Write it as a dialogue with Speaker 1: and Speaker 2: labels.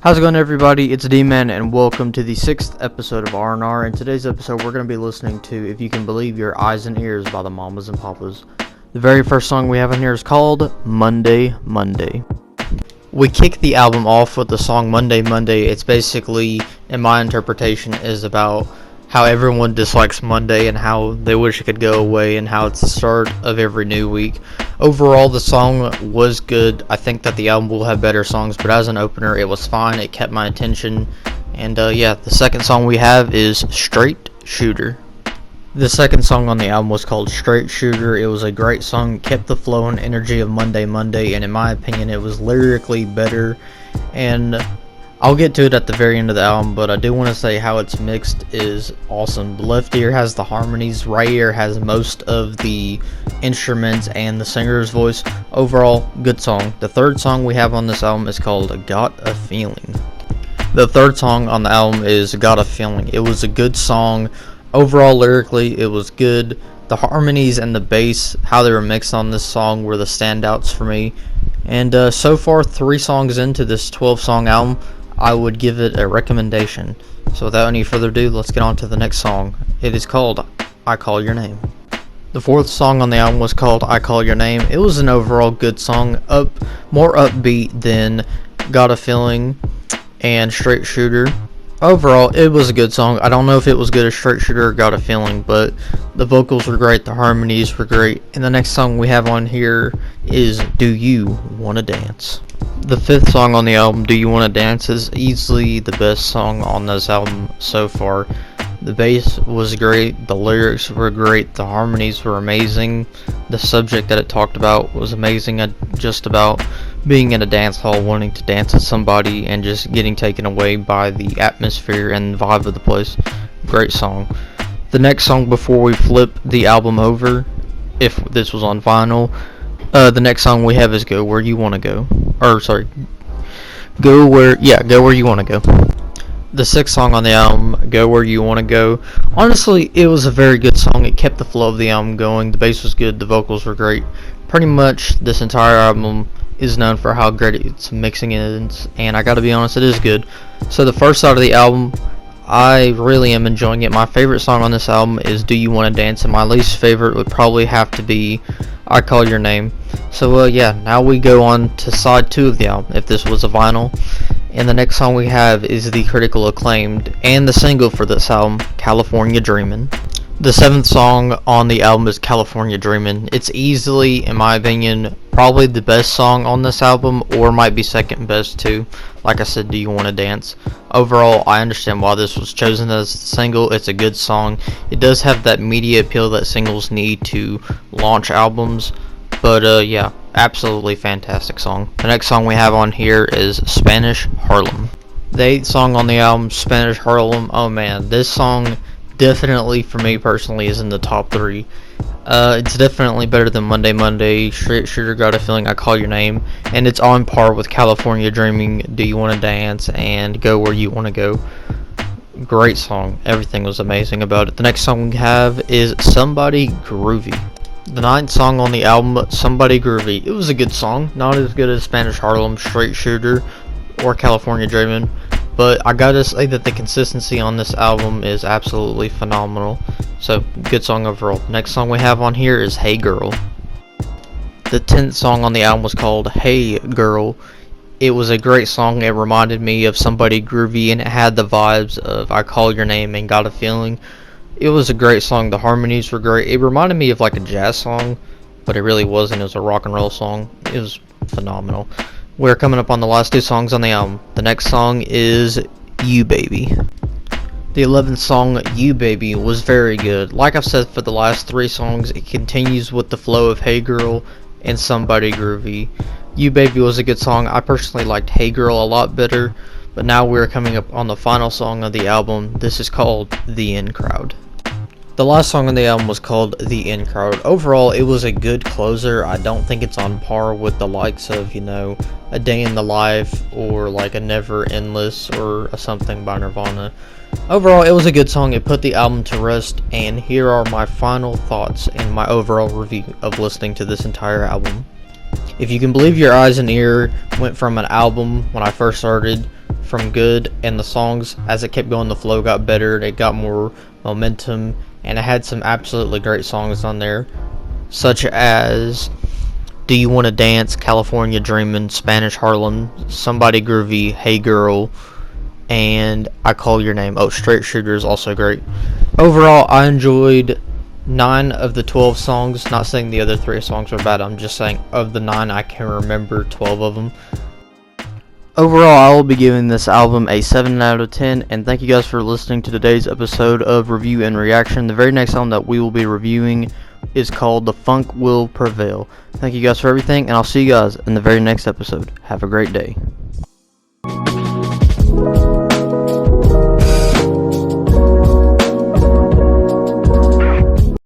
Speaker 1: How's it going, everybody? It's D-Man, and welcome to the 6th episode of R&R. In today's episode, we're going to be listening to If You Can Believe Your Eyes and Ears by the Mamas and Papas. The very first song we have in here is called Monday, Monday. We kick the album off with the song Monday, Monday. It's basically, in my interpretation, is about how everyone dislikes Monday and how they wish it could go away and how it's the start of every new week. Overall, the song was good. I think that the album will have better songs, but as an opener, it was fine. It kept my attention. And the second song we have is Straight Shooter. The second song on the album was called Straight Shooter. It was a great song, kept the flow and energy of Monday, Monday, and in my opinion, it was lyrically better. And I'll get to it at the very end of the album, but I do want to say how it's mixed is awesome. The left ear has the harmonies, right ear has most of the instruments and the singer's voice. Overall, good song. The third song we have on this album is called Got a Feeling. The third song on the album is Got a Feeling. It was a good song. Overall, lyrically, it was good. The harmonies and the bass, how they were mixed on this song, were the standouts for me. And so far, 3 songs into this 12-song album, I would give it a recommendation. So without any further ado, let's get on to the next song. It is called I Call Your Name. The fourth song on the album was called I Call Your Name. It was an overall good song, more upbeat than Got a Feeling and Straight Shooter. Overall, it was a good song. I don't know if it was good as Straight Shooter or Got a Feeling, but the vocals were great, the harmonies were great. And the next song we have on here is Do You Wanna Dance? The fifth song on the album, Do You Wanna Dance, is easily the best song on this album so far. The bass was great, the lyrics were great, the harmonies were amazing, the subject that it talked about was amazing, just about being in a dance hall, wanting to dance with somebody, and just getting taken away by the atmosphere and vibe of the place. Great song. The next song before we flip the album over, if this was on vinyl, the next song we have is Go Where You Wanna Go. Go Where You Wanna Go. The sixth song on the album, Go Where You Wanna Go. Honestly, it was a very good song. It kept the flow of the album going. The bass was good. The vocals were great. Pretty much this entire album is known for how great its mixing is, and I gotta be honest, it is good. So the first side of the album, I really am enjoying it. My favorite song on this album is Do You Wanna Dance, and my least favorite would probably have to be I Call Your Name. So now we go on to side 2 of the album, if this was a vinyl. And the next song we have is the critical acclaimed and the single for this album, California Dreamin'. The 7th song on the album is California Dreamin'. It's easily, in my opinion, probably the best song on this album, or might be second best too. Like I said, Do You Wanna Dance? Overall, I understand why this was chosen as a single. It's a good song. It does have that media appeal that singles need to launch albums. But absolutely fantastic song. The next song we have on here is Spanish Harlem. The 8th song on the album, Spanish Harlem. Oh man, this song definitely, for me personally, is in the top 3. It's definitely better than Monday, Monday, Straight Shooter, Got a Feeling, I Call Your Name, and it's on par with California Dreaming, Do You Wanna Dance, and Go Where You Wanna Go. Great song. Everything was amazing about it. The next song we have is Somebody Groovy. The 9th song on the album, Somebody Groovy. It was a good song, not as good as Spanish Harlem, Straight Shooter, or California Dreamin', but I gotta say that the consistency on this album is absolutely phenomenal. So, good song overall. Next song we have on here is Hey Girl. The 10th song on the album was called Hey Girl. It was a great song. It reminded me of Somebody Groovy, and it had the vibes of I Call Your Name and Got a Feeling. It was a great song. The harmonies were great. It reminded me of like a jazz song, but it really wasn't. It was a rock and roll song. It was phenomenal. We're coming up on the last 2 songs on the album. The next song is You Baby. The 11th song, You Baby, was very good. Like I've said for the last 3 songs, it continues with the flow of Hey Girl and Somebody Groovy. You Baby was a good song. I personally liked Hey Girl a lot better, but now we're coming up on the final song of the album. This is called The In Crowd. The last song on the album was called The In Crowd. Overall, it was a good closer. I don't think it's on par with the likes of, A Day in the Life or like a Never Endless or a something by Nirvana. Overall, it was a good song. It put the album to rest, and here are my final thoughts and my overall review of listening to this entire album. If You Can Believe Your Eyes and Ear went from an album when I first started from good, and the songs, as it kept going, the flow got better, it got more momentum, and it had some absolutely great songs on there, such as Do You Wanna Dance, California Dreamin', Spanish Harlem, Somebody Groovy, Hey Girl, and I Call Your Name. Oh, Straight Shooter is also great. Overall, I enjoyed 9 of the 12 songs. Not saying the other 3 songs were bad, I'm just saying of the 9 I can remember 12 of them. Overall, I will be giving this album a 7 out of 10, and thank you guys for listening to today's episode of Review and Reaction. The very next album that we will be reviewing is called The Funk Will Prevail. Thank you guys for everything, and I'll see you guys in the very next episode. Have a great day.